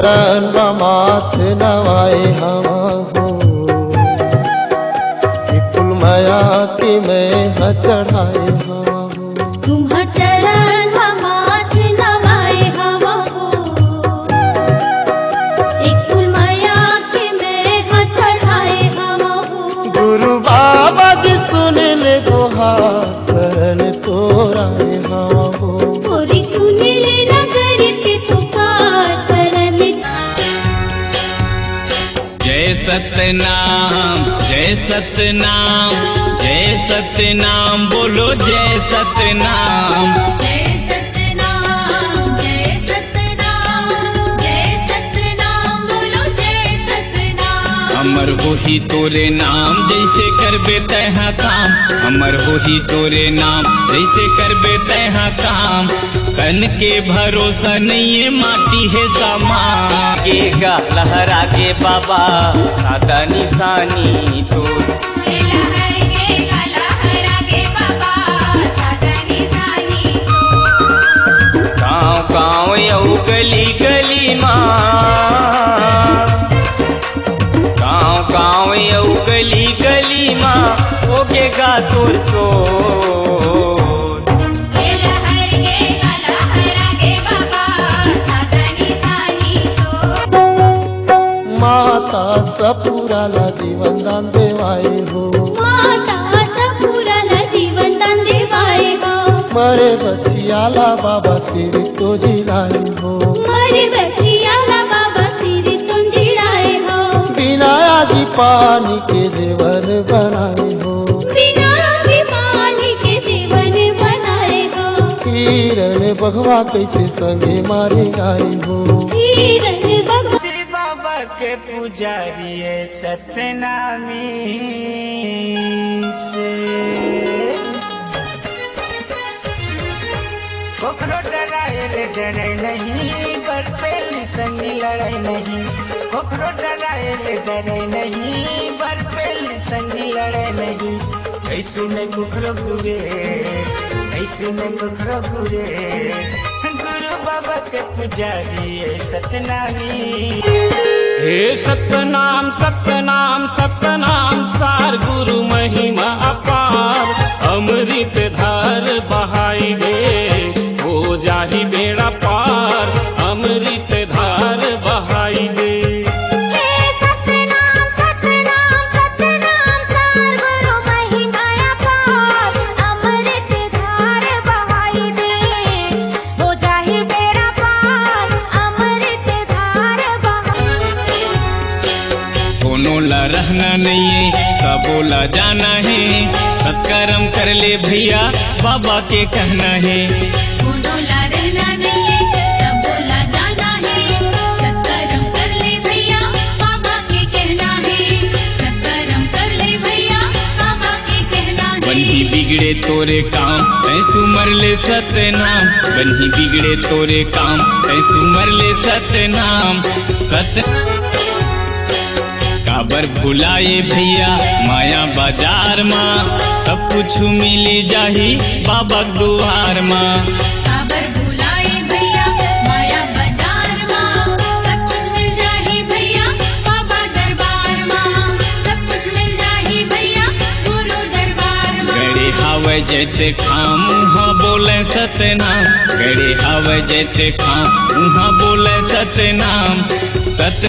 माथ नवाए हम हो कुल माया के मैं चढ़ाए हम तुम चरण माथ नवाए हम हो कुल माया के मैं चढ़ाए हम हो। गुरु बाबा जी सुन ले गुहार शरण तोराए हम हो थोड़ी सुन ले नगर के पुकार शरण। जय सतनाम जय सतनाम जय सतनाम बोलो जय सतनाम। जय सतनाम जय सतनाम जय सतनाम बोलो जय सतनाम। अमर होही तोरे नाम जैसे करबे तैहा काम, अमर होही तोरे नाम जैसे करबे तैहा काम। कन के भरोसा नहीं है माटी है सामान, गेगा लहरा के बाबा सादा निशानी तो गाँव गाँव यऊ गली गली माँ, गाँव गाँव यऊ गली गली माँ ओगे गा तोर सो। माता सपुराला जीवन दान देवाए हो, माता सपुराला जीवन दान देवाए हो। मरे बचियाला बाबा सिर तो जिलाए हो, मरे बचियाला बाबा सिर तुम जिलाए हो। बिना आगी पानी के जीवन बनाए हो, बिना आगे पानी के जीवन बनाए हो। किरण भगवा कैसे संगे मारे गाए हो। किरण भगवान बाबा के पुजारी सतनामी से कोखरो डराए डरे नहीं, बरपेल संग लड़ाई नहीं। कोखरो डराए डरे नहीं, बरपेल संग लड़ाई नहीं। ऐसु में कोखरो गुरे, ऐसु में कोखरो गुरे। गुरु बाबा के पुजारी सतनामी। हे सतनाम सतनाम सतनाम सार गुरु महिमा अपार। अमृत धार बहाई दे हो जाही बेड़ा पार, अमृत धार बहाई दे। सतनाम सतनाम सतनाम सार गुरु महिमा अपार। अमृत धार बहाई दे हो जाहि बेड़ा पार, अमृत धार बहाई। दोनों ला रहना नहीं है सबोला जाना है, सत्कर्म कर ले भैया बाबा के कहना है। दोनों ला रहना नहीं है सब बोला जाना है, सत्कर्म कर ले भैया बाबा के कहना है। सत्कर्म कर ले भैया बाबा के कहना है। बन्ही बिगड़े तोरे काम ऐसु मर ले सतनाम, बन्ही बिगड़े तोरे काम ऐसु मर ले सतनाम। सत काबर भुलाए भैया माया बाजार माँ, सब कुछ मिली जाही बाबा दुआर माँ। काबर भुलाए भैया माया बाजार माँ, सब कुछ मिल जाही भैया बाबा दरबार माँ। सब कुछ मिल जाही भैया गुरु दरबार माँ। गड़े हावे जैसे खाम उहाँ बोले सतनाम, गड़े हावे जैसे खाम उहाँ बोले सतनाम।